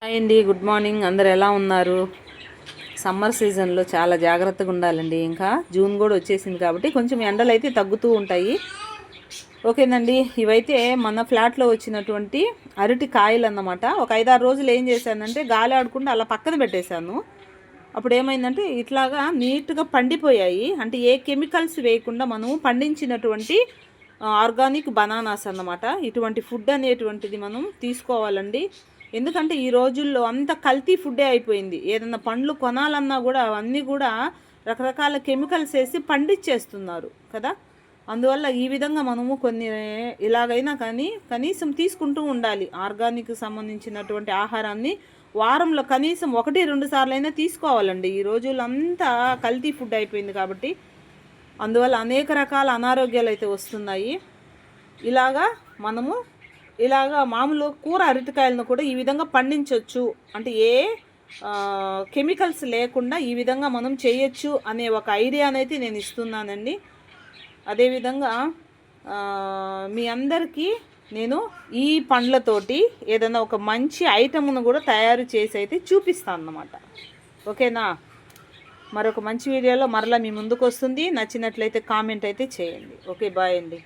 Hi అండి, good morning. అందరు ఎలా ఉన్నారు? సమ్మర్ సీజన్లో చాలా జాగ్రత్తగా ఉండాలండి. ఇంకా జూన్ కూడా వచ్చేసింది కాబట్టి కొంచెం ఎండలు అయితే తగ్గుతూ ఉంటాయి. ఓకేనండి, ఇవైతే మన ఫ్లాట్లో వచ్చినటువంటి అరటి కాయలు అన్నమాట. ఒక 5-6 రోజులు ఏం చేశానంటే గాలి ఆడకుండా అలా పక్కన పెట్టేశాను. అప్పుడు ఏమైందంటే ఇట్లాగా నీట్గా పండిపోయాయి. అంటే ఏ కెమికల్స్ వేయకుండా మనం పండించినటువంటి ఆర్గానిక్ బనానాస్ అన్నమాట. ఇటువంటి ఫుడ్ అనేటువంటిది మనం తీసుకోవాలండి. ఎందుకంటే ఈ రోజుల్లో అంత కల్తీ ఫుడ్డే అయిపోయింది. ఏదన్నా పండ్లు కొనాలన్నా కూడా అవన్నీ కూడా రకరకాల కెమికల్స్ వేసి పండించేస్తున్నారు కదా. అందువల్ల ఈ విధంగా మనము కొన్ని ఇలాగైనా కానీ కనీసం తీసుకుంటూ ఉండాలి. ఆర్గానిక్ సంబంధించినటువంటి ఆహారాన్ని వారంలో కనీసం 1-2 సార్లైనా తీసుకోవాలండి. ఈ రోజుల్లో అంతా కల్తీ ఫుడ్ అయిపోయింది కాబట్టి అందువల్ల అనేక రకాల అనారోగ్యాలు అయితే వస్తున్నాయి. ఇలాగా మామూలు కూర అరటికాయలను కూడా ఈ విధంగా పండించవచ్చు. అంటే ఏ కెమికల్స్ లేకుండా ఈ విధంగా మనం చేయొచ్చు అనే ఒక ఐడియానైతే నేను ఇస్తున్నానండి. అదేవిధంగా మీ అందరికీ నేను ఈ పండ్లతోటి ఏదైనా ఒక మంచి ఐటమ్ను కూడా తయారు చేసి అయితే చూపిస్తాను అన్నమాట. ఓకేనా? మరొక మంచి వీడియోలో మరలా మీ ముందుకు వస్తుంది. నచ్చినట్లయితే కామెంట్ అయితే చేయండి. ఓకే, బాయ్ అండి.